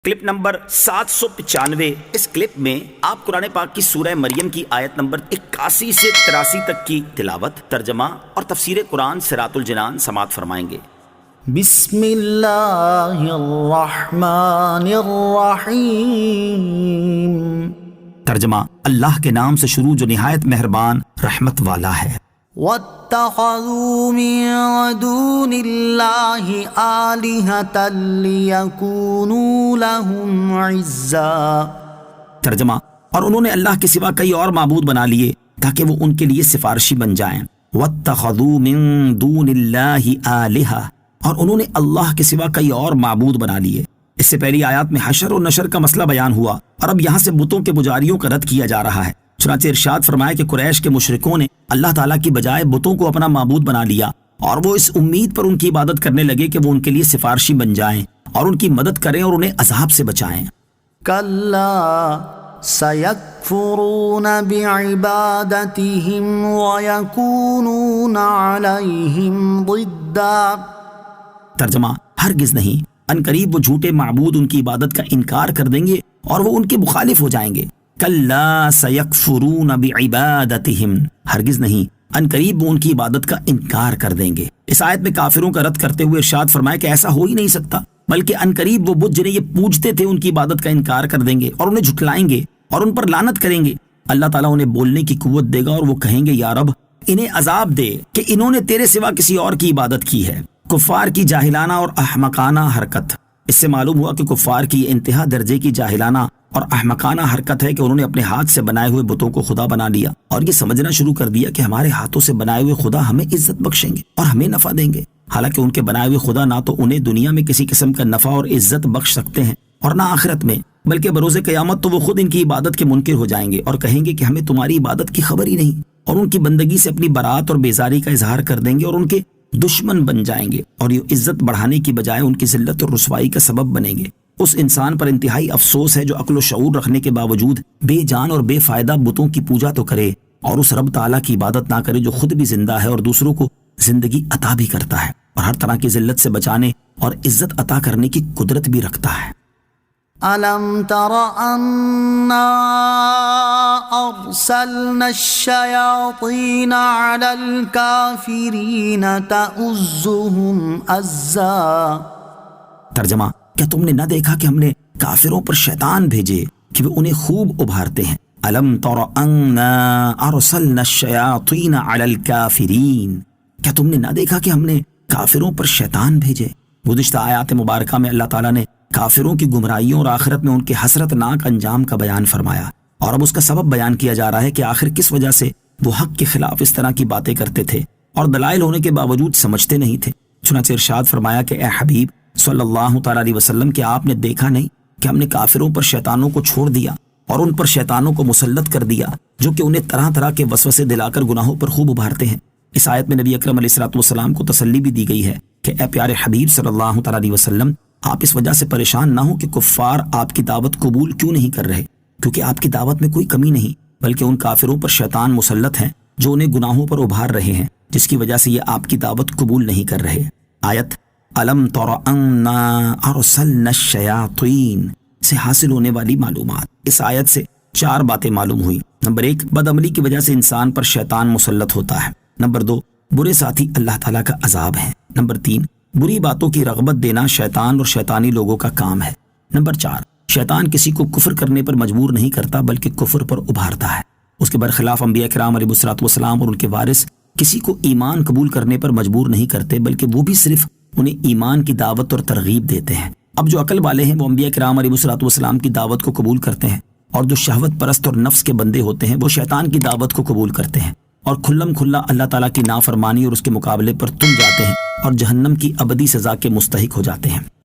Clip number 795۔ اس clip میں آپ قرآن پاک کی سورہ مریم کی آیت نمبر 81 سے 83 تک کی تلاوت، ترجمہ اور تفسیر قرآن صراط الجنان سماعت فرمائیں گے۔ بسم اللہ الرحمن الرحیم۔ ترجمہ، اللہ کے نام سے شروع جو نہایت مہربان رحمت والا ہے۔ وَاتَّخَذُوا مِن دُونِ اللَّهِ آلِهَةً لِيَكُونُوا لَهُمْ عِزًّا۔ ترجمہ، اور انہوں نے اللہ کے سوا کئی اور معبود بنا لیے تاکہ وہ ان کے لیے سفارشی بن جائیں۔ وَاتَّخَذُوا مِن دُونِ اللَّهِ آلِهَةً، اور انہوں نے اللہ کے سوا کئی اور معبود بنا لیے۔ اس سے پہلی آیات میں حشر اور نشر کا مسئلہ بیان ہوا، اور اب یہاں سے بتوں کے پجاریوں کا رد کیا جا رہا ہے۔ چنانچہ ارشاد فرمایا کہ قریش کے مشرکوں نے اللہ تعالیٰ کی بجائے بتوں کو اپنا معبود بنا لیا، اور وہ اس امید پر ان کی عبادت کرنے لگے کہ وہ ان کے لیے سفارشی بن جائیں اور ان کی مدد کریں اور انہیں عذاب سے بچائیں۔ کلا سیکفرون بعبادتہم ویکونون علیہم ضدا۔ ترجمہ، ہرگز نہیں، عنقریب وہ جھوٹے معبود ان کی عبادت کا انکار کر دیں گے اور وہ ان کے مخالف ہو جائیں گے۔ کلا سیکفرون بعبادتہم، ہرگز نہیں، عنقریب وہ ان کی عبادت کا انکار کر دیں گے۔ اس آیت میں کافروں کا رد کرتے ہوئے ارشاد فرمایا کہ ایسا ہو ہی نہیں سکتا، بلکہ عنقریب وہ بت جنہیں یہ پوجتے تھے ان کی عبادت کا انکار کر دیں گے اور انہیں جھٹلائیں گے اور ان پر لعنت کریں گے۔ اللہ تعالیٰ انہیں بولنے کی قوت دے گا اور وہ کہیں گے، یا رب انہیں عذاب دے کہ انہوں نے تیرے سوا کسی اور کی عبادت کی ہے۔ کفار کی جاہلانہ اور احمقانہ حرکت۔ اس سے معلوم ہوا کہ کفار کی انتہا درجے کی جاہلانہ اور احمقانہ حرکت ہے کہ انہوں نے اپنے ہاتھ سے بنائے ہوئے بتوں کو خدا بنا لیا اور یہ سمجھنا شروع کر دیا کہ ہمارے ہاتھوں سے بنائے ہوئے خدا ہمیں عزت بخشیں گے اور ہمیں نفع دیں گے، حالانکہ ان کے بنائے ہوئے خدا نہ تو انہیں دنیا میں کسی قسم کا نفع اور عزت بخش سکتے ہیں اور نہ آخرت میں، بلکہ بروز قیامت تو وہ خود ان کی عبادت کے منکر ہو جائیں گے اور کہیں گے کہ ہمیں تمہاری عبادت کی خبر ہی نہیں، اور ان کی بندگی سے اپنی برات اور بیزاری کا اظہار کر دیں گے اور ان کے دشمن بن جائیں گے، اور یہ عزت بڑھانے کی بجائے ان کی ذلت اور رسوائی کا سبب بنیں گے۔ اس انسان پر انتہائی افسوس ہے جو عقل و شعور رکھنے کے باوجود بے جان اور بے فائدہ بتوں کی پوجا تو کرے اور اس رب تعالیٰ کی عبادت نہ کرے جو خود بھی زندہ ہے اور دوسروں کو زندگی عطا بھی کرتا ہے اور ہر طرح کی ذلت سے بچانے اور عزت عطا کرنے کی قدرت بھی رکھتا ہے۔ أَلَمْ تَرَ أَنَّا أَرْسَلْنَا الشَّيَاطِينَ عَلَى الْكَافِرِينَ تَؤُزُّهُمْ أَزًّا۔ ترجمہ، کیا تم نے نہ دیکھا کہ ہم نے کافروں پر شیطان بھیجے کہ وہ انہیں خوب ابھارتے ہیں؟ أَلَمْ تَرَ أَنَّا أَرْسَلْنَا الشَّيَاطِينَ عَلَى الْكَافِرِينَ، کیا تم نے نہ دیکھا کہ ہم نے کافروں پر شیطان بھیجے؟ گزشتہ آیات مبارکہ میں اللہ تعالیٰ نے کافروں کی گمراہیوں اور آخرت میں ان کے حسرتناک انجام کا بیان فرمایا، اور اب اس کا سبب بیان کیا جا رہا ہے کہ آخر کس وجہ سے وہ حق کے خلاف اس طرح کی باتیں کرتے تھے اور دلائل ہونے کے باوجود سمجھتے نہیں تھے۔ چنانچہ ارشاد فرمایا کہ اے حبیب صلی اللہ تعالیٰ علیہ وسلم، کہ آپ نے دیکھا نہیں کہ ہم نے کافروں پر شیطانوں کو چھوڑ دیا اور ان پر شیطانوں کو مسلط کر دیا جو کہ انہیں طرح طرح کے وسوسے دلا کر گناہوں پر خوب ابھارتے ہیں۔ اس آیت میں نبی اکرم علیہ السلام کو تسلی بھی دی گئی ہے کہ اے پیارے حبیب صلی اللہ تعالیٰ علیہ وسلم، آپ اس وجہ سے پریشان نہ ہوں کہ کفار آپ کی دعوت قبول کیوں نہیں کر رہے، کیونکہ آپ کی دعوت میں کوئی کمی نہیں، بلکہ ان کافروں پر شیطان مسلط ہیں جو انہیں گناہوں پر ابھار رہے ہیں، جس کی وجہ سے یہ آپ کی دعوت قبول نہیں کر رہے۔ آیت أَلَمْ تَرَ أَنَّا أَرْسَلْنَا الشَّيَاطِينَ سے حاصل ہونے والی معلومات۔ اس آیت سے 4 باتیں معلوم ہوئی۔ نمبر 1، بد عملی کی وجہ سے انسان پر شیطان مسلط ہوتا ہے۔ نمبر 2، برے ساتھی اللہ تعالیٰ کا عذاب ہے۔ نمبر 3، بری باتوں کی رغبت دینا شیطان اور شیطانی لوگوں کا کام ہے۔ نمبر 4، شیطان کسی کو کفر کرنے پر مجبور نہیں کرتا بلکہ کفر پر ابھارتا ہے۔ اس کے برخلاف انبیاء کرام علیہ السلام اور ان کے وارث کسی کو ایمان قبول کرنے پر مجبور نہیں کرتے، بلکہ وہ بھی صرف انہیں ایمان کی دعوت اور ترغیب دیتے ہیں۔ اب جو عقل والے ہیں وہ انبیاء کرام علیہ السلام کی دعوت کو قبول کرتے ہیں، اور جو شہوت پرست اور نفس کے بندے ہوتے ہیں وہ شیطان کی دعوت کو قبول کرتے ہیں اور کھلم کھلا اللہ تعالیٰ کی نافرمانی اور اس کے مقابلے پر تم جاتے ہیں اور جہنم کی ابدی سزا کے مستحق ہو جاتے ہیں۔